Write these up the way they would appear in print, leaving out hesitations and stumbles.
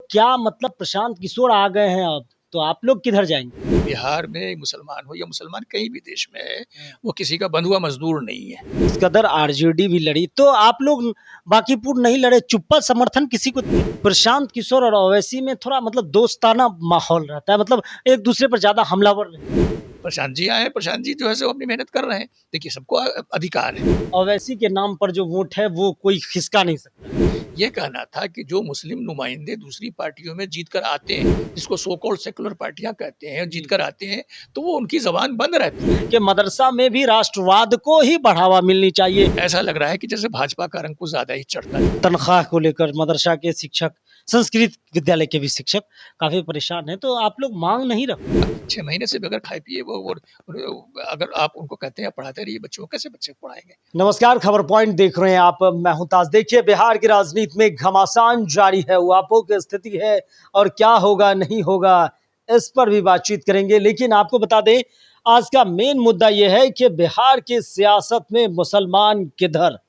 क्या मतलब प्रशांत किशोर आ गए हैं अब, तो आप लोग किधर जाएंगे? बिहार में मुसलमान हो या मुसलमान कहीं भी देश में है, वो किसी का बंधुआ मजदूर नहीं है। इस कदर आरजेडी भी लड़ी तो आप लोग बांकीपुर नहीं लड़े, चुप्पा समर्थन किसी को दिए? प्रशांत किशोर और ओवैसी में थोड़ा मतलब दोस्ताना माहौल रहता है, मतलब एक दूसरे पर ज्यादा हमलावर नहीं। प्रशांत जी आए, प्रशांत जी जो है सो अपनी मेहनत कर रहे हैं। देखिए, सबको अधिकार है। ओवैसी के नाम पर जो वोट है वो कोई खिसका नहीं सकता। ये कहना था कि जो मुस्लिम नुमाइंदे दूसरी पार्टियों में जीत कर आते हैं, जिसको सो कॉल्ड सेकुलर पार्टियां कहते हैं, जीत कर आते हैं, तो वो उनकी जबान बंद रहती है। कि मदरसा में भी राष्ट्रवाद को ही बढ़ावा मिलनी चाहिए। ऐसा लग रहा है कि जैसे भाजपा का रंग कुछ ज्यादा ही चढ़ता है। तनख्वाह को लेकर मदरसा के शिक्षक, संस्कृत विद्यालय के भी शिक्षक काफी परेशान हैं, तो आप लोग मांग नहीं रखते? 6 महीने से बगैर खाए पिए वो अगर आप उनको कहते हैं पढ़ाते रहिए बच्चों को, कैसे बच्चे पढ़ाएंगे? नमस्कार, खबर पॉइंट देख रहे हैं आप, मैं हूं ताज। देखिए, बिहार की राजनीति में घमासान जारी है, उहापों की स्थिति है और क्या होगा नहीं होगा इस पर भी बातचीत करेंगे। लेकिन आपको बता दें, आज का मेन मुद्दा यह है कि बिहार की सियासत में मुसलमान किधर।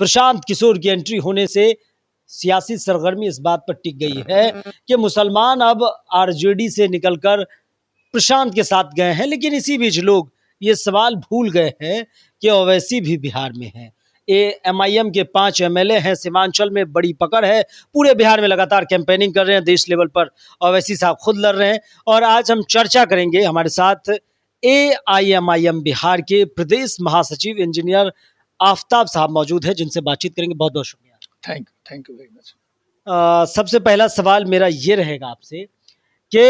प्रशांत किशोर की एंट्री होने से सियासी सरगर्मी इस बात पर टिक गई है कि मुसलमान अब आरजेडी से निकलकर प्रशांत के साथ गए हैं। लेकिन इसी बीच लोग ये सवाल भूल गए हैं कि ओवैसी भी बिहार में है। एमआईएम के 5 एमएलए हैं, सीमांचल में बड़ी पकड़ है, पूरे बिहार में लगातार कैंपेनिंग कर रहे हैं, देश लेवल पर ओवैसी साहब खुद लड़ रहे हैं। और आज हम चर्चा करेंगे, हमारे साथ एआईएमआईएम बिहार के प्रदेश महासचिव इंजीनियर आफ्ताब साहब मौजूद है, जिनसे बातचीत करेंगे। बहुत बहुत शुक्रिया। Thank you very much. सबसे पहला सवाल मेरा ये रहेगा आपसे कि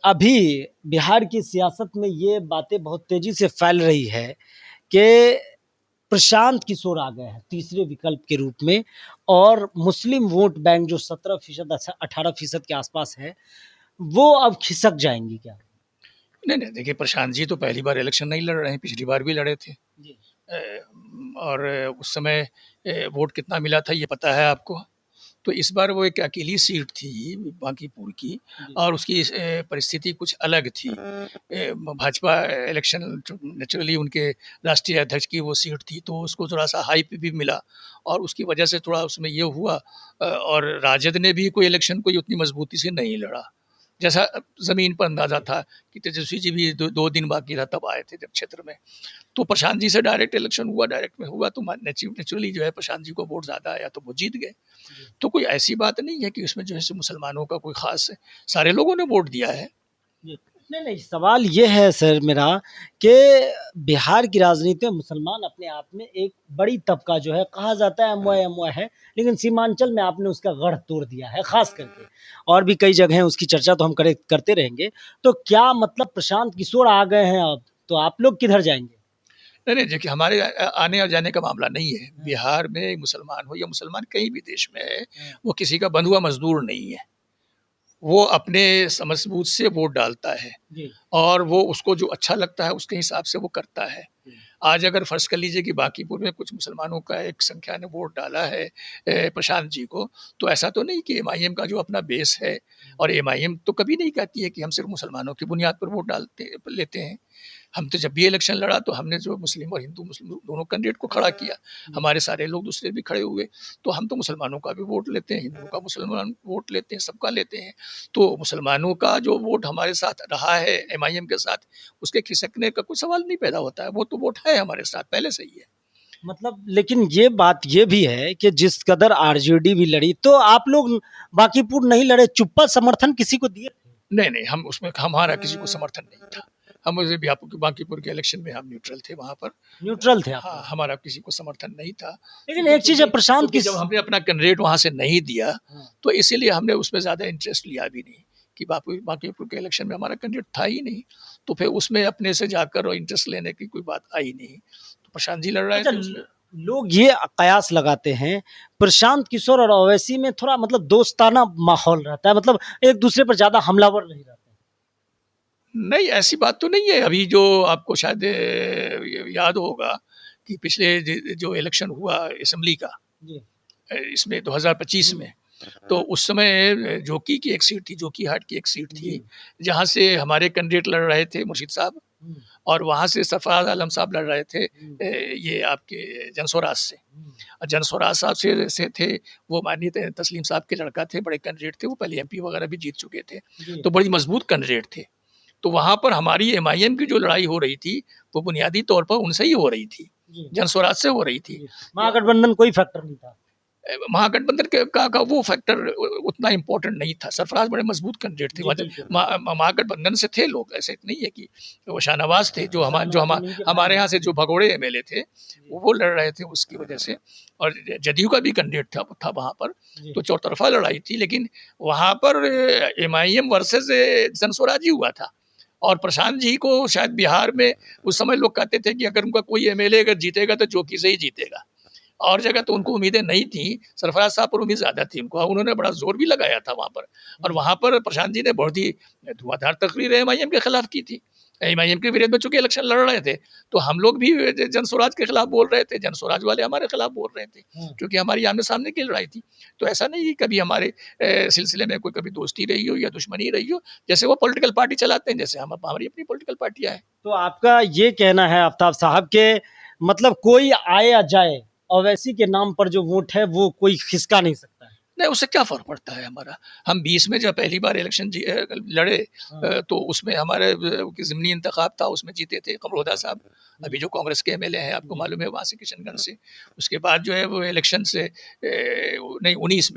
अभी बिहार की सियासत में ये बातें बहुत तेजी से फैल रही है कि प्रशांत किशोर आ गए हैं तीसरे विकल्प के रूप में, और मुस्लिम वोट बैंक जो 17% 18% के आसपास है, वो अब खिसक जाएंगी क्या? नहीं नहीं, देखिए, प्रशांत जी तो पहली बार इलेक्शन नहीं लड़ रहे हैं, पिछली बार भी लड़े थे। जी। और उस समय वोट कितना मिला था ये पता है आपको। तो इस बार वो एक अकेली सीट थी बांकीपुर की, और उसकी परिस्थिति कुछ अलग थी। भाजपा इलेक्शन नेचुरली उनके राष्ट्रीय अध्यक्ष की वो सीट थी, तो उसको थोड़ा सा हाइप भी मिला, और उसकी वजह से थोड़ा उसमें ये हुआ। और राजद ने भी कोई इलेक्शन कोई उतनी मजबूती से नहीं लड़ा, जैसा ज़मीन पर अंदाज़ा था कि तेजस्वी जी भी 2 दिन बाकी था तब आए थे जब क्षेत्र में। तो प्रशांत जी से डायरेक्ट इलेक्शन हुआ, डायरेक्ट में हुआ, तो नेचुरली जो है प्रशांत जी को वोट ज़्यादा आया तो वो जीत गए। तो कोई ऐसी बात नहीं है कि उसमें जो है मुसलमानों का कोई ख़ास है, सारे लोगों ने वोट दिया है। नहीं नहीं, सवाल ये है सर मेरा कि बिहार की राजनीति में मुसलमान अपने आप में एक बड़ी तबका जो है, कहा जाता है एमवाय एमवाय है, लेकिन सीमांचल में आपने उसका गढ़ तोड़ दिया है खास करके, और भी कई जगह हैं, उसकी चर्चा तो हम करते रहेंगे। तो क्या मतलब प्रशांत किशोर आ गए हैं अब, तो आप लोग किधर जाएंगे? नहीं नहीं, देखिए, हमारे आने और जाने का मामला नहीं है। बिहार में मुसलमान हो या मुसलमान कहीं भी देश में है, वो किसी का बंधुआ मजदूर नहीं है। वो अपने समझ-बूझ से वोट डालता है, जी। और वो उसको जो अच्छा लगता है उसके हिसाब से वो करता है। आज अगर फ़र्ज़ कर लीजिए कि बांकीपुर में कुछ मुसलमानों का एक संख्या ने वोट डाला है प्रशांत जी को, तो ऐसा तो नहीं कि एमआईएम का जो अपना बेस है, और एमआईएम तो कभी नहीं कहती है कि हम सिर्फ़ मुसलमानों की बुनियाद पर वोट लेते हैं। हम तो जब भी इलेक्शन लड़ा तो हमने जो मुस्लिम और हिंदू मुस्लिम दोनों कैंडिडेट को खड़ा किया, हमारे सारे लोग दूसरे भी खड़े हुए। तो हम तो मुसलमानों का भी वोट लेते हैं, हिंदुओं का मुसलमान वोट लेते हैं, सबका लेते हैं। तो मुसलमानों का जो वोट हमारे साथ रहा है एमआईएम के साथ, उसके खिसकने का कोई सवाल नहीं पैदा होता है। वो तो वोट है हमारे साथ पहले से ही है। मतलब लेकिन ये बात ये भी है कि जिस कदर आरजेडी भी लड़ी, तो आप लोग बांकीपुर नहीं लड़े, चुप्पा समर्थन किसी को दिए? नहीं नहीं, हम उसमें हमारा किसी को समर्थन नहीं था। हम उसे बांकीपुर के इलेक्शन में हम न्यूट्रल थे वहाँ पर। न्यूट्रल थे आप हाँ, लोग। हमारा किसी को समर्थन नहीं था। लेकिन एक चीज है, प्रशांत क्योंकि किस। जब हमने अपना कैंडिडेट वहाँ से नहीं दिया, हाँ। तो इसीलिए हमने उसमें ज़्यादा इंटरेस्ट लिया भी नहीं, कि बांकीपुर के इलेक्शन में हमारा कैंडिडेट था ही नहीं। तो फिर उसमें अपने से जाकर और इंटरेस्ट लेने की कोई बात आई नहीं। तो प्रशांत जी लड़ रहे अच्छा, थे उसमें। लोग ये कयास लगाते हैं प्रशांत किशोर और ओवैसी में थोड़ा मतलब दोस्ताना माहौल रहता है, मतलब एक दूसरे पर ज्यादा हमलावर नहीं रहते। नहीं, ऐसी बात तो नहीं है। अभी जो आपको शायद याद होगा कि पिछले जो इलेक्शन हुआ असेंबली का, जी। इसमें 2025 में, तो उस समय जोकी की एक सीट थी, जोकीहाट की एक सीट थी, जहाँ से हमारे कैंडिडेट लड़ रहे थे, मुर्शीद साहब। और वहाँ से सरफराज आलम साहब लड़ रहे थे ये आपके जनस्वराज से। और जनस्वराज साहब से थे वो माननीय तस्लीम साहब के लड़का थे, बड़े कैंडिडेट थे, वो पहले एमपी वगैरह भी जीत चुके थे, तो बड़ी मजबूत कैंडिडेट थे। तो वहाँ पर हमारी एमआईएम की जो लड़ाई हो रही थी वो बुनियादी तौर पर उनसे ही हो रही थी, जनस्वराज से हो रही थी। महागठबंधन कोई फैक्टर नहीं था, महागठबंधन का वो फैक्टर उतना इम्पोर्टेंट नहीं था। सरफराज बड़े मजबूत कैंडिडेट थे, महागठबंधन से थे लोग, ऐसे नहीं है कि वो शाहनवाज थे जो हमारे यहाँ से जो भगोड़े एमएलए थे वो लड़ रहे थे उसकी वजह से, और जदयू का भी कैंडिडेट था वहाँ पर, तो चौतरफा लड़ाई थी। लेकिन वहाँ पर एमआईएम वर्सेस जनस्वराज ही हुआ था। और प्रशांत जी को शायद बिहार में उस समय लोग कहते थे कि अगर उनका कोई एमएलए अगर जीतेगा तो जोकी से ही जीतेगा, और जगह तो उनको उम्मीदें नहीं थी। सरफराज साहब पर उम्मीद ज़्यादा थी उनको, उन्होंने बड़ा जोर भी लगाया था वहाँ पर। और वहाँ पर प्रशांत जी ने बहुत ही धुआंधार तकरीर एमआईएम के खिलाफ की थी। एमआईएम के विरोध में चूंकि इलेक्शन लड़ रहे थे तो हम लोग भी जनस्वराज के खिलाफ बोल रहे थे, जनस्वराज वाले हमारे खिलाफ बोल रहे थे, क्योंकि हमारी आमने सामने की लड़ाई थी। तो ऐसा नहीं कि कभी हमारे सिलसिले में कोई कभी दोस्ती रही हो या दुश्मनी रही हो, जैसे वो पॉलिटिकल पार्टी चलाते हैं, जैसे हम हमारी अपनी पॉलिटिकल पार्टियाँ हैं। तो आपका ये कहना है आफ्ताब साहब के मतलब कोई आए या जाए ओवैसी के नाम पर जो वोट है वो कोई खिसका नहीं सकता है? नहीं, उससे क्या फ़र्क पड़ता है हमारा। हम 20 में जब पहली बार इलेक्शन लड़े तो उसमें हमारे ज़िमनी इंतखाब था, उसमें जीते थे कमरोदा साहब, अभी जो कांग्रेस के एमएलए हैं, आपको मालूम है, वहाँ से किशनगंज से। उसके बाद जो है वो इलेक्शन से नहीं 19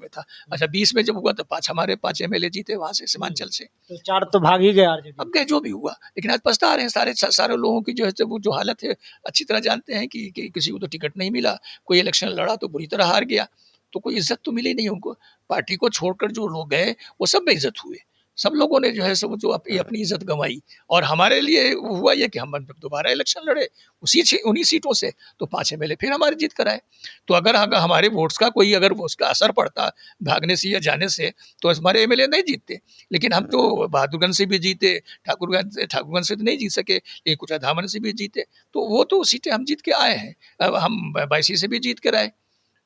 में था। अच्छा 20 में जब हुआ तो हमारे 5 एमएलए जीते वहाँ से, सीमांचल से। तो 4 तो भाग ही गए आरजेडी। अब क्या जो भी हुआ, लेकिन आज पछता रहे हैं सारे लोगों की जो है वो जो हालत है अच्छी तरह जानते हैं कि किसी को तो टिकट नहीं मिला, कोई इलेक्शन लड़ा तो बुरी तरह हार गया, तो कोई इज्जत तो मिली नहीं उनको। पार्टी को छोड़कर जो लोग गए वो सब बेइज्जत हुए, सब लोगों ने जो है सब जो अपनी इज्जत गंवाई। और हमारे लिए हुआ ये कि हम दोबारा इलेक्शन लड़े उन्हीं सीटों से, तो 5 एमएलए फिर हमारी जीत कर आए। तो अगर हमारे वोट्स का कोई अगर उसका असर पड़ता भागने से या जाने से तो हमारे एमएलए नहीं जीतते। लेकिन हम तो बहादुरगंज से भी जीते, ठाकुरगंज से तो नहीं जीत सके, लेकिन कुछ धामन से भी जीते, तो वो तो सीटें हम जीत के आए हैं। अब हम बायसी से भी जीत कर आए,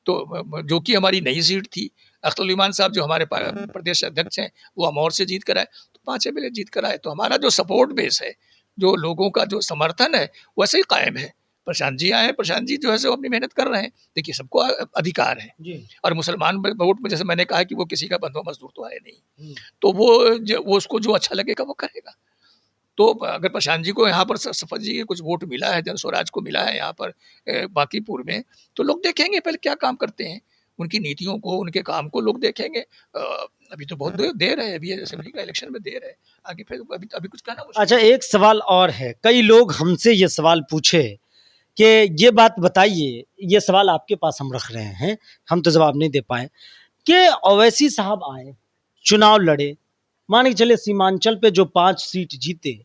तो जो कि हमारी नई सीट थी। अख्तरुल ईमान साहब जो हमारे प्रदेश अध्यक्ष हैं वो अमौर से जीत कर आए, तो 5 एमएलए जीत कर आए। तो हमारा जो सपोर्ट बेस है, जो लोगों का जो समर्थन है वैसे ही कायम है। प्रशांत जी आए, प्रशांत जी जो है सो अपनी मेहनत कर रहे हैं, देखिए सबको अधिकार है। और मुसलमान वोट में जैसे मैंने कहा कि वो किसी का बंधुआ मजदूर तो है नहीं, तो वो उसको जो अच्छा लगेगा वो करेगा। तो अगर प्रशांत जी को यहाँ पर सफर जी के कुछ वोट मिला है, जनस्वराज को मिला है यहाँ पर बांकीपुर में, तो लोग देखेंगे पहले क्या काम करते हैं, उनकी नीतियों को, उनके काम को लोग देखेंगे। अभी तो बहुत देर है, अभी असेंबली का इलेक्शन में देर है, आगे फिर अभी कुछ कहना मुश्किल। अच्छा एक सवाल और है, कई लोग हमसे ये सवाल पूछे कि ये बात बताइए, ये सवाल आपके पास हम रख रहे हैं, हम तो जवाब नहीं दे पाए कि ओवैसी साहब आए, चुनाव लड़े, मान के चले सीमांचल पे जो 5 सीट जीते,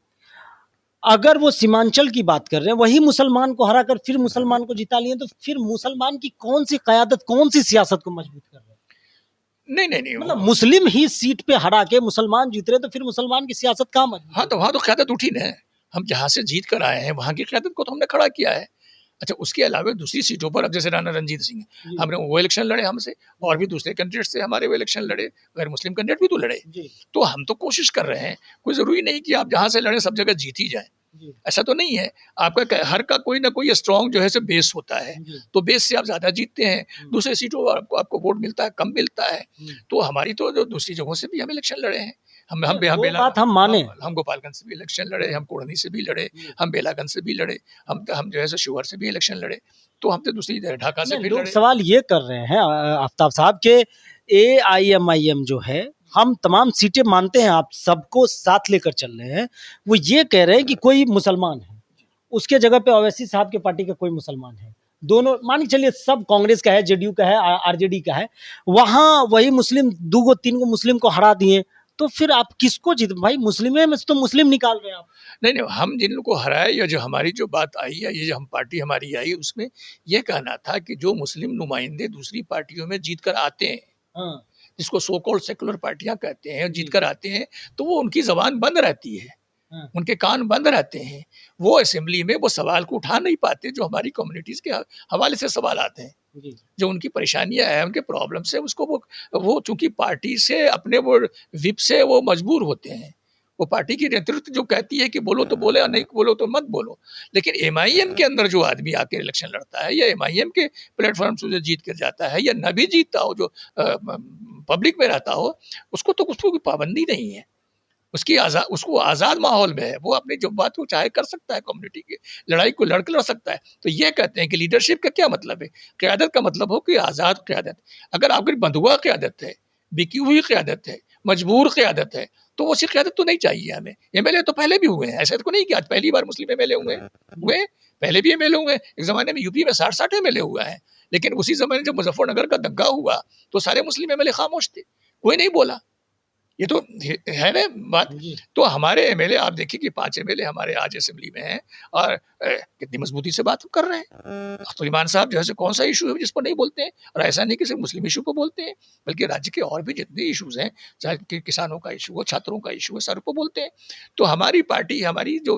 अगर वो सीमांचल की बात कर रहे हैं, वही मुसलमान को हराकर फिर मुसलमान को जिता लिए, तो फिर मुसलमान की कौन सी क़यादत, कौन सी सियासत को मजबूत कर रहे हैं? नहीं मतलब मुस्लिम ही सीट पे हरा के मुसलमान जीत रहे, तो फिर मुसलमान की सियासत कहाँ मजबूत? हाँ, तो वहाँ तो क़यादत उठी ना, हम जहाँ से जीत कर आए हैं वहाँ की क़यादत को तो हमने खड़ा किया है। अच्छा उसके अलावा दूसरी सीटों पर अब जैसे राणा रंजीत सिंह, हमने वो इलेक्शन लड़े हमसे, और भी दूसरे कैंडिडेट से हमारे वो इलेक्शन लड़े, गैर मुस्लिम कैंडिडेट भी तो लड़े। तो हम तो कोशिश कर रहे हैं, कोई ज़रूरी नहीं कि आप जहाँ से लड़े सब जगह जीत ही जाए, ऐसा तो नहीं है। आपका हर का कोई ना कोई स्ट्रॉन्ग जो है से बेस होता है, तो बेस से आप ज़्यादा जीतते हैं, दूसरे सीटों पर आपको वोट मिलता है, कम मिलता है। तो हमारी तो जो दूसरी जगहों से भी हम इलेक्शन लड़े हैं, हम माने, हम गोपालगंज से भी इलेक्शन लड़े, हम कोढ़नी से भी लड़े, हम बेलागंज से भी लड़े, हम जो है शिवहर से भी इलेक्शन लड़े, तो हम तो दूसरी ढाका से भी लोग लड़े। सवाल ये कर रहे हैं आफ्ताब साहब के AIMIM जो है, हम तमाम सीटें मानते हैं, आप सबको साथ लेकर चल रहे हैं, वो ये कह रहे हैं कि कोई मुसलमान है, उसके जगह पे ओवैसी साहब के पार्टी का कोई मुसलमान है, दोनों मान के चलिए, सब कांग्रेस का है, जेडीयू का है, आरजेडी का है, वहां वही मुस्लिम 2-3 मुस्लिम को हरा दिए, तो फिर आप किसको जीत, भाई मुस्लिम में तो मुस्लिम निकाल रहे हैं आप। नहीं, हम जिन लोगों को हराए या जो हमारी जो बात आई या ये जो हम पार्टी हमारी आई, उसमें ये कहना था कि जो मुस्लिम नुमाइंदे दूसरी पार्टियों में जीत कर आते हैं, जिसको सो कॉल्ड सेकुलर पार्टियां कहते हैं, जीत कर आते हैं, तो वो उनकी जबान बंद रहती है, उनके कान बंद रहते हैं, वो असेंबली में वो सवाल को उठा नहीं पाते जो हमारी कम्युनिटीज़ के हवाले से सवाल आते हैं, जो उनकी परेशानियां हैं, उनके प्रॉब्लम्स है, उसको वो चूंकि पार्टी से अपने वो विप से वो मजबूर होते हैं, वो पार्टी की नेतृत्व जो कहती है कि बोलो तो बोले और नहीं बोलो तो मत बोलो। लेकिन एमआईएम के अंदर जो आदमी आके इलेक्शन लड़ता है या एमआईएम के प्लेटफॉर्म से जो जीत कर जाता है या न भी जीतता हो, जो पब्लिक में रहता हो, उसको तो उसको कोई पाबंदी नहीं है। उसको आज़ाद माहौल में है, वो अपनी जो बात को चाहे कर सकता है, कम्युनिटी की लड़ाई को लड़ सकता है। तो ये कहते हैं कि लीडरशिप का क्या मतलब है? क़यादत का मतलब हो कि आज़ाद क़यादत। अगर आपकी बंधुआ क़यादत है, बिकी हुई क़यादत है, मजबूर क़यादत है, तो वैसी क़यादत तो नहीं चाहिए हमें। एमएलए तो पहले भी हुए हैं, ऐसा तो नहीं कि आज पहली बार मुस्लिम एमएलए हुए हैं, पहले भी एमएलए हुए हैं। एक ज़माने में यूपी में 60-60 एमएलए हुआ है, लेकिन उसी ज़माने जब मुज़फ्फरनगर का दंगा हुआ, तो सारे मुस्लिम एमएलए खामोश थे, कोई नहीं बोला। ये तो है ना बात। तो हमारे एमएलए आप देखिए कि 5 एमएलए हमारे आज असेंबली में हैं और कितनी मजबूती से बात कर रहे हैं। तो ईमान साहब जो है कौन सा इशू है जिस पर नहीं बोलते हैं, और ऐसा नहीं कि सिर्फ मुस्लिम इशू को बोलते हैं, बल्कि राज्य के और भी जितने इशूज़ हैं, चाहे किसानों का इशू हो, छात्रों का इशू हो, सर को बोलते हैं। तो हमारी पार्टी, हमारी जो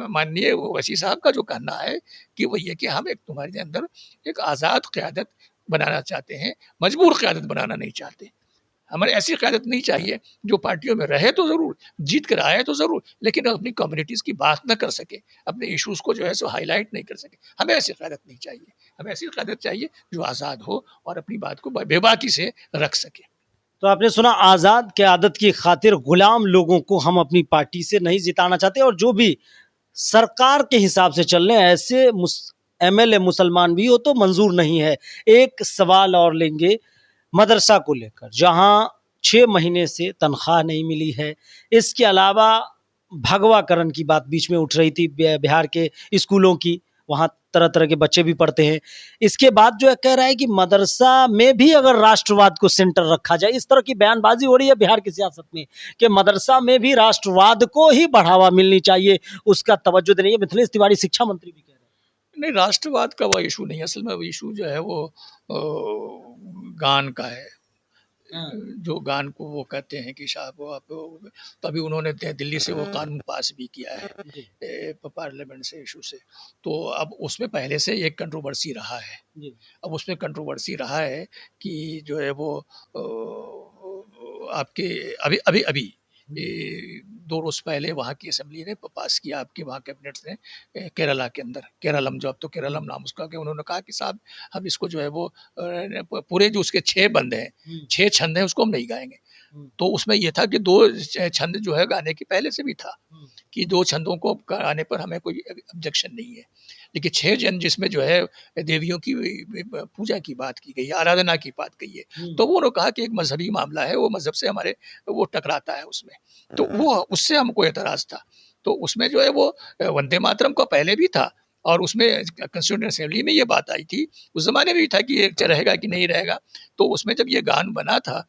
माननीय वसी साहब का जो कहना है कि वो ये कि हम एक तुम्हारे अंदर एक आज़ाद क़यादत बनाना चाहते हैं, मजबूर क़यादत बनाना नहीं चाहते। हमारे ऐसी क़यादत नहीं चाहिए जो पार्टियों में रहे तो ज़रूर, जीत कर आए तो ज़रूर, लेकिन अपनी कम्युनिटीज़ की बात ना कर सके, अपने इश्यूज़ को जो है सो हाईलाइट नहीं कर सके। हमें ऐसी क़यादत नहीं चाहिए, हमें ऐसी क़यादत चाहिए जो आज़ाद हो और अपनी बात को बेबाकी से रख सके। तो आपने सुना, आज़ाद क़यादत की खातिर गुलाम लोगों को हम अपनी पार्टी से नहीं जिताना चाहते, और जो भी सरकार के हिसाब से चल रहे हैं ऐसे एमएलए मुसलमान भी हो तो मंजूर नहीं है। एक सवाल और लेंगे मदरसा को लेकर, जहां 6 महीने से तनख्वाह नहीं मिली है। इसके अलावा भगवाकरण की बात बीच में उठ रही थी, बिहार के स्कूलों की, वहाँ तरह तरह के बच्चे भी पढ़ते हैं। इसके बाद जो है कह रहा है कि मदरसा में भी अगर राष्ट्रवाद को सेंटर रखा जाए, इस तरह की बयानबाजी हो रही है बिहार की सियासत में कि मदरसा में भी राष्ट्रवाद को ही बढ़ावा मिलनी चाहिए, उसका तवज्जो देनी है। मिथिलेश तिवारी शिक्षा मंत्री भी कह रहे हैं। नहीं, राष्ट्रवाद का वो इशू नहीं है, असल में वो इशू जो है वो गान का है। जो गान को वो कहते हैं कि साहब वो आप, तो अभी उन्होंने दिल्ली से वो कानून पास भी किया है पार्लियामेंट से इशू से। तो अब उसमें पहले से एक कंट्रोवर्सी रहा है। अब उसमें कंट्रोवर्सी रहा है कि जो है वो आपके अभी अभी अभी 2 रोज़ पहले वहाँ की असेंबली ने पास किया, आपके वहाँ कैबिनेट ने केरला के अंदर, केरलम, जो अब तो केरलम नाम उसका, कि उन्होंने कहा कि साहब हम इसको जो है वो पूरे जो उसके 6 बंद हैं, 6 छंद हैं, उसको हम नहीं गाएँगे। तो उसमें ये था कि 2 छंद जो है गाने के पहले से भी था कि 2 छंदों को गाने पर हमें कोई ऑब्जेक्शन नहीं है। लेकिन 6 जन जिसमें जो है देवियों की पूजा की बात की गई है, आराधना की बात कही है, तो वो उन्होंने कहा कि एक मज़हबी मामला है, वो मज़हब से हमारे वो टकराता है उसमें। तो वो उससे हमको एतराज़ था। तो उसमें जो है वो वंदे मातरम का पहले भी था, और उसमें कॉन्स्टिट्यूएंट असेंबली में ये बात आई थी, उस ज़माने में भी था कि ये रहेगा कि नहीं रहेगा। तो उसमें जब ये गान बना था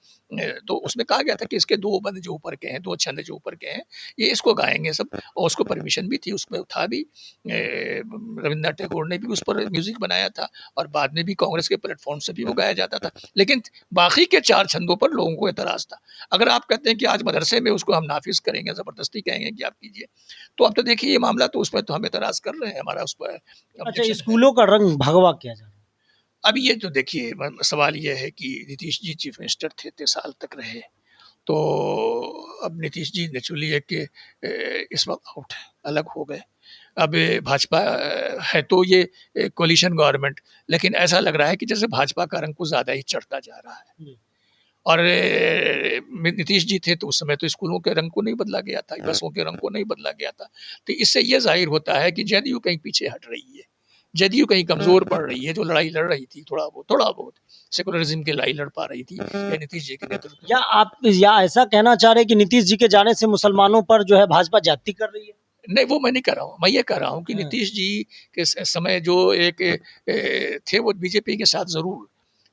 तो उसमें कहा गया था कि इसके 2 बंद जो ऊपर के हैं, 2 छंद जो ऊपर के हैं, ये इसको गाएँगे सब, और उसको परमिशन भी थी, उसमें था भी। रविन्द्रनाथ टैगोर ने भी उस पर म्यूज़िक बनाया था, और बाद में भी कांग्रेस के प्लेटफ़ॉर्म से भी वो गाया जाता था। लेकिन बाकी के 4 छंदों पर लोगों को एतराज़ था। अगर आप कहते हैं कि आज मदरसे में उसको हम नाफ़िज़ करेंगे, ज़बरदस्ती कहेंगे कि आप कीजिए, तो अब तो देखिए ये मामला तो उसमें तो हम एतराज़ कर रहे हैं, हमारा उस पर अच्छा, ऑब्जेक्शन है। स्कूलों का रंग भगवा किया जा रहा है। अब ये तो देखिए सवाल ये है कि नीतीश जी चीफ मिनिस्टर थे, इतने साल तक रहे, तो अब नीतीश जी नेचुरली है कि इस वक्त आउट है, अलग हो गए। अब भाजपा है तो ये कोलिशन गवर्नमेंट, लेकिन ऐसा लग रहा है कि जैसे भाजपा का रंग कुछ ज़्यादा ही चढ़ता जा रहा है। और नीतीश जी थे तो उस समय तो स्कूलों के रंग को नहीं बदला गया था, बसों के रंग को नहीं बदला गया था। तो इससे ये ज़ाहिर होता है कि जदयू कहीं पीछे हट रही है, जदयू कहीं कमज़ोर पड़ रही है। जो लड़ाई लड़ रही थी थोड़ा बहुत सेकुलरिज्म की लड़ाई लड़ पा रही थी, ये नीतीश जी के नेतृत्व में। या आप ऐसा कहना चाह रहे हैं कि नीतीश जी के जाने से मुसलमानों पर जो है भाजपा ज्यादती कर रही है? नहीं, वो मैं नहीं कह रहा हूँ, मैं ये कह रहा हूँ कि नीतीश जी के समय जो एक थे वो बीजेपी के साथ ज़रूर,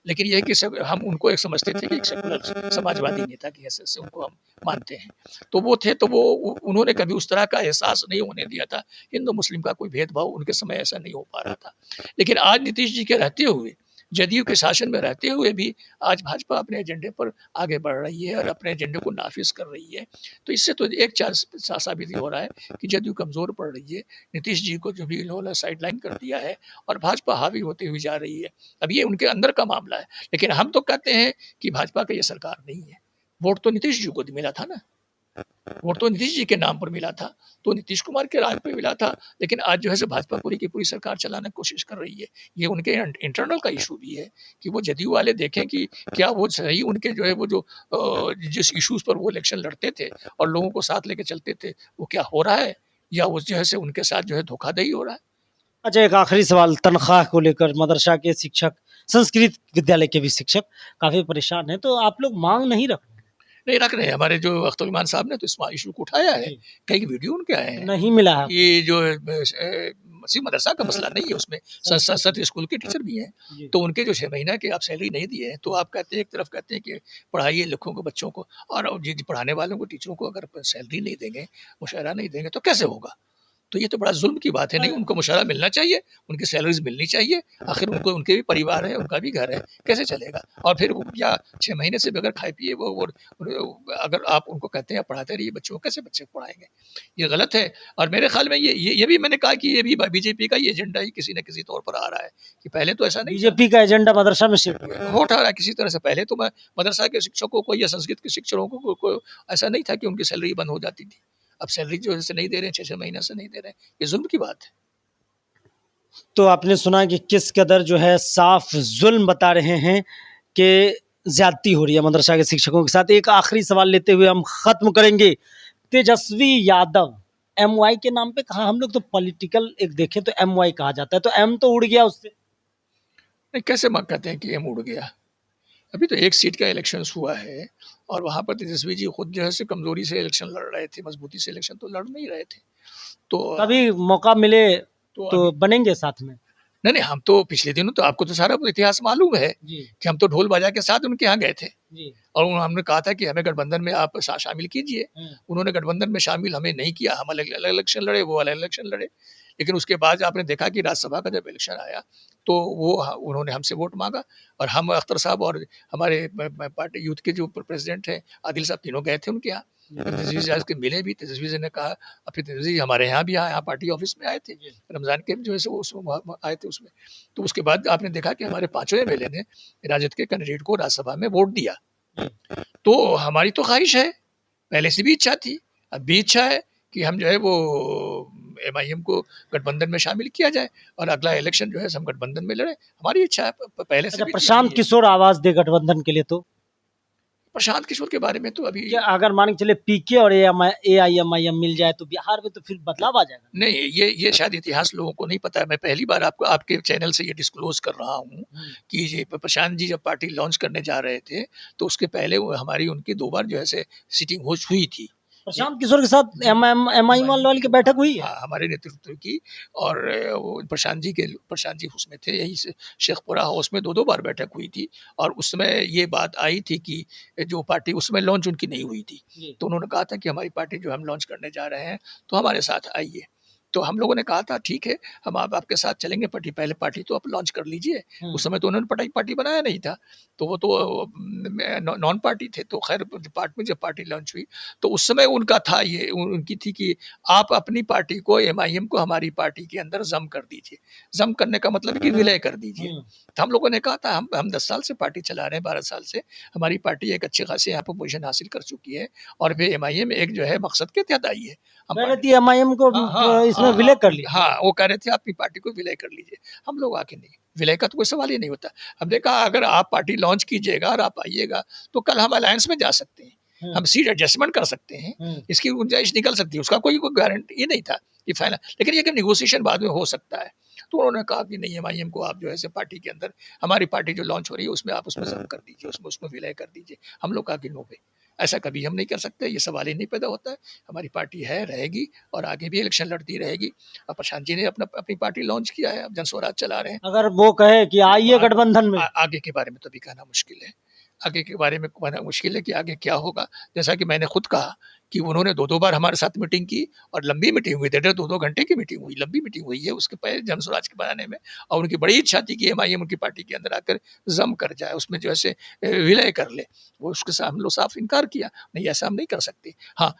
लेकिन ये है कि सब हम उनको एक समझते थे कि एक सेकुलर समाजवादी नेता की हैसियत से उनको हम मानते हैं। तो वो थे, तो वो उन्होंने कभी उस तरह का एहसास नहीं होने दिया था, हिंदू मुस्लिम का कोई भेदभाव उनके समय ऐसा नहीं हो पा रहा था। लेकिन आज नीतीश जी के रहते हुए, जदयू के शासन में रहते हुए भी आज भाजपा अपने एजेंडे पर आगे बढ़ रही है और अपने एजेंडे को नाफिज कर रही है। तो इससे तो एक साबित हो रहा है कि जदयू कमज़ोर पड़ रही है, नीतीश जी को जो भी इन्होंने साइडलाइन कर दिया है और भाजपा हावी होती हुई जा रही है। अब ये उनके अंदर का मामला है, लेकिन हम तो कहते हैं कि भाजपा की ये सरकार नहीं है, वोट तो नीतीश जी को मिला था ना। वोट तो नीतीश जी के नाम पर मिला था, तो नीतीश कुमार के राज पे मिला था, लेकिन आज जो है सो भाजपा पूरी की पूरी सरकार चलाने की कोशिश कर रही है। ये उनके इंटरनल का इशू भी है कि वो जदयू वाले देखें कि क्या वो सही उनके जो है वो जो जिस इश्यूज पर वो इलेक्शन लड़ते थे और लोगों को साथ लेके चलते थे, वो क्या हो रहा है, या वो जो है से उनके साथ जो है धोखाधड़ी हो रहा है। अच्छा, एक आखिरी सवाल तनख्वाह को लेकर, मदरसा के शिक्षक, संस्कृत विद्यालय के भी शिक्षक काफी परेशान हैं, तो आप लोग मांग नहीं रख नहीं रख रहे हैं। हमारे जो अख्तर ईमान साहब ने तो इस इशू को उठाया है, जी, कई वीडियो उनके आए हैं। नहीं मिला है? ये जो मसीह मदरसा का मसला नहीं है, उसमें सत स्कूल के टीचर भी हैं, जी, तो उनके जो 6 महीना के आप सैलरी नहीं दिए हैं, तो आप कहते हैं एक तरफ कहते हैं कि पढ़ाइए लिखों को बच्चों को, और पढ़ाने वालों को टीचरों को अगर सैलरी नहीं देंगे, मुशायरा नहीं देंगे, तो कैसे होगा। तो ये तो बड़ा जुल्म की बात है। नहीं, उनको मुशायरा मिलना चाहिए, उनकी सैलरीज मिलनी चाहिए, आखिर उनको उनके भी परिवार है, उनका भी घर है, कैसे चलेगा। और फिर वो क्या 6 महीने से बगैर खाए पिए अगर आप उनको कहते हैं आप पढ़ाते रहिए बच्चों को, कैसे बच्चे को पढ़ाएंगे। ये गलत है। और मेरे ख्याल में ये भी मैंने कहा कि ये भी बीजेपी का ही एजेंडा ही किसी न किसी तौर पर आ रहा है कि पहले तो ऐसा नहीं था। बीजेपी का एजेंडा मदरसा में शिफ्ट हुआ। हो रहा है किसी तरह से। पहले तो मैं मदरसा के शिक्षकों को या संस्कृत के शिक्षकों को ऐसा नहीं था कि उनकी सैलरी बंद हो जाती थी। अब सैलरी जो है नहीं दे रहे हैं, 6-6 महीना से नहीं दे रहे हैं, ये जुल्म की बात है। तो आपने सुना कि किस कदर जो है साफ जुल्म बता रहे हैं कि ज्यादती हो रही है मदरसा के शिक्षकों के साथ। एक आखिरी सवाल लेते हुए हम खत्म करेंगे। तेजस्वी यादव एम वाई के नाम पे कहा, हम लोग तो पॉलिटिकल एक देखें तो एम वाई कहा जाता है, तो एम तो उड़ गया उससे। नहीं, कैसे मत कहते हैं कि ये मुड़ गया। अभी तो एक सीट का इलेक्शन हुआ है और वहाँ पर तेजस्वी जी खुद जो है से कमजोरी से इलेक्शन लड़ रहे थे, मजबूती से इलेक्शन तो लड़ नहीं रहे थे। तो कभी मौका मिले तो तो अभी बनेंगे साथ में। नहीं नहीं, हम तो पिछले दिनों तो आपको तो सारा इतिहास मालूम है जी, कि हम तो ढोल बजा के साथ उनके यहाँ गए थे जी, और हमने कहा था कि हमें गठबंधन में आप शामिल कीजिए। हम्म, उन्होंने गठबंधन में शामिल हमें नहीं किया, हम अलग अलग इलेक्शन लड़े, वो अलग इलेक्शन लड़े। लेकिन उसके बाद आपने देखा कि राज्यसभा का जब इलेक्शन आया तो वो उन्होंने हमसे वोट मांगा और हम अख्तर साहब और हमारे पार्टी यूथ के जो प्रेसिडेंट हैं आदिल साहब, तीनों गए थे उनके यहाँ। तेजस्वी जी आज के मिले भी, तेजस्वी जी ने कहा, और फिर तेजस्वी जी हमारे यहाँ भी आए, यहाँ पार्टी ऑफिस में आए थे रमज़ान के जो है वो उसमें आए थे उसमें। तो उसके बाद आपने देखा कि हमारे पाँचों एमएलए ने राजद के कैंडिडेट को राज्यसभा में वोट दिया। तो हमारी तो ख्वाहिश है, पहले से भी इच्छा थी, अब भी इच्छा है कि हम जो है वो एमआईएम को गठबंधन में शामिल किया जाए और अगला इलेक्शन जो है हम गठबंधन में लड़े। हमारी इच्छा है, पहले से अच्छा, भी थी, अभी प्रशांत है। किशोर आवाज दे गठबंधन के लिए, तो प्रशांत किशोर के बारे में तो अभी क्या अगर मान के चले पीके और AIMIM मिल जाए तो बिहार में तो फिर बदलाव आ जाएगा। नहीं, ये शायद इतिहास लोगों को नहीं पता है। मैं पहली बार आपको आपके चैनल से ये डिस्क्लोज कर रहा हूँ कि ये प्रशांत जी जब पार्टी लॉन्च करने जा रहे थे तो उसके पहले हमारी उनकी 2 बार जो है सीटिंग हुई थी। प्रशांत किशोर के साथ MI वाली की बैठक हुई है। हाँ, हमारे नेतृत्व की। और वो प्रशांत जी उसमें थे, यही से शेखपुरा हाउस में 2-2 बार बैठक हुई थी और उसमें ये बात आई थी कि जो पार्टी उसमें लॉन्च उनकी नहीं हुई थी। तो उन्होंने कहा था कि हमारी पार्टी जो हम लॉन्च करने जा रहे हैं, तो हमारे साथ आइए। तो हम लोगों ने कहा था ठीक है, हम आपके साथ चलेंगे, पहले पार्टी तो आप लॉन्च कर लीजिए। उस समय तो उन्होंने पार्टी बनाया नहीं था, तो वो तो नॉन पार्टी थे। तो खैर जब पार्टी लॉन्च हुई तो उस समय उनका था ये उनकी थी कि आप अपनी पार्टी को एमआईएम को हमारी पार्टी के अंदर जम कर दीजिए। जम करने का मतलब कि विलय कर दीजिए। तो हम लोगों ने कहा था हम 10 साल से पार्टी चला रहे हैं, 12 साल से हमारी पार्टी एक अच्छे खासे यहाँ पर पोजीशन हासिल कर चुकी है और फिर एमआईएम एक जो है मकसद के तहत आई है। हम कह रही थी MIM को इसमें विलय कर लिया। हाँ, वो कह रहे थे अपनी पार्टी को विलय कर लीजिए। हम लोग आके नहीं, विलय का तो कोई सवाल ही नहीं होता। हमने कहा अगर आप पार्टी लॉन्च कीजिएगा और आप आइएगा तो कल हम अलायंस में जा सकते हैं, हम सीट एडजस्टमेंट कर सकते हैं, इसकी गुंजाइश निकल सकती है, उसका कोई गारंटी ये नहीं था कि फाइनल। लेकिन ये कि निगोशिएशन बाद में हो सकता है। तो उन्होंने कहा कि नहीं, एमआईएम को आप जो है पार्टी के अंदर, हमारी पार्टी जो लॉन्च हो रही है उसमें आप उसमें जम कर दीजिए, उसमें विलय कर दीजिए। हम लोग कहा कि नो पे, ऐसा कभी हम नहीं कर सकते, ये सवाल ही नहीं पैदा होता है। हमारी पार्टी है, रहेगी और आगे भी इलेक्शन लड़ती रहेगी। और प्रशांत जी ने अपनी पार्टी लॉन्च किया है, अब जनस्वराज चला रहे हैं। अगर वो कहे कि आइए गठबंधन में, आगे के बारे में तो अभी कहना मुश्किल है। आगे के बारे में कहना मुश्किल है कि आगे क्या होगा। जैसा कि मैंने खुद कहा कि उन्होंने 2-2 बार हमारे साथ मीटिंग की और लंबी मीटिंग हुई, 2-2 घंटे की मीटिंग हुई, लंबी मीटिंग हुई है उसके पहले जनस्वराज के बनाने में। और उनकी बड़ी इच्छा थी कि एमआईएम उनकी पार्टी के अंदर आकर जम कर जाए, उसमें जो है विलय कर ले। वो उसके साथ हम लोग साफ इनकार किया, नहीं ऐसा हम नहीं कर सकते। हाँ,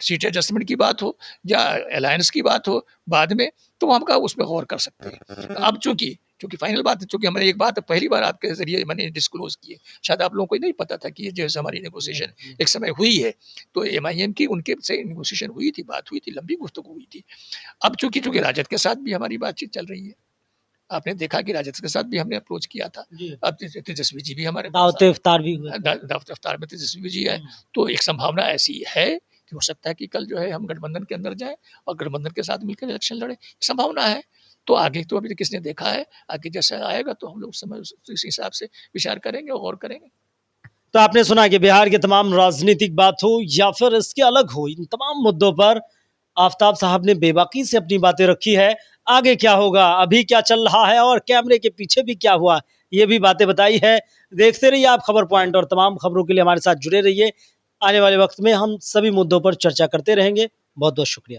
सीट एडजस्टमेंट की बात हो या अलायंस की बात हो बाद में, तो हम कहा उसमें गौर कर सकते हैं। अब चूंकि क्योंकि फाइनल बात है, चूंकि हमने एक बात पहली बार आपके जरिए मैंने डिस्क्लोज की है, शायद आप लोगों को नहीं पता था कि ये जो है हमारी नेगोशिएशन एक समय हुई है। तो MIM की उनके से नेगोशिएशन हुई थी, बात हुई थी, लंबी गुफ्तगू हुई थी। अब चूंकि चूंकि राजद के साथ भी हमारी बातचीत चल रही है, आपने देखा कि राजद के साथ भी हमने अप्रोच किया था। अब तेजस्वी जी भी हमारे दावत इफ्तार भी हुआ। दावत इफ्तार में तेजस्वी जी है, तो एक संभावना ऐसी है कि हो सकता है कि कल जो है हम गठबंधन के अंदर जाएं और गठबंधन के साथ मिलकर इलेक्शन लड़े, संभावना है। तो आगे तो अभी किसने देखा है, आगे जैसा आएगा तो हम लोग समय इस हिसाब से विचार करेंगे और गौर करेंगे। तो आपने सुना कि बिहार के तमाम राजनीतिक बात हो या फिर इसके अलग हो, इन तमाम मुद्दों पर आफ्ताब साहब ने बेबाकी से अपनी बातें रखी है। आगे क्या होगा, अभी क्या चल रहा है और कैमरे के पीछे भी क्या हुआ, ये भी बातें बताई है। देखते रहिए आप खबर पॉइंट और तमाम खबरों के लिए हमारे साथ जुड़े रहिए। आने वाले वक्त में हम सभी मुद्दों पर चर्चा करते रहेंगे। बहुत बहुत शुक्रिया।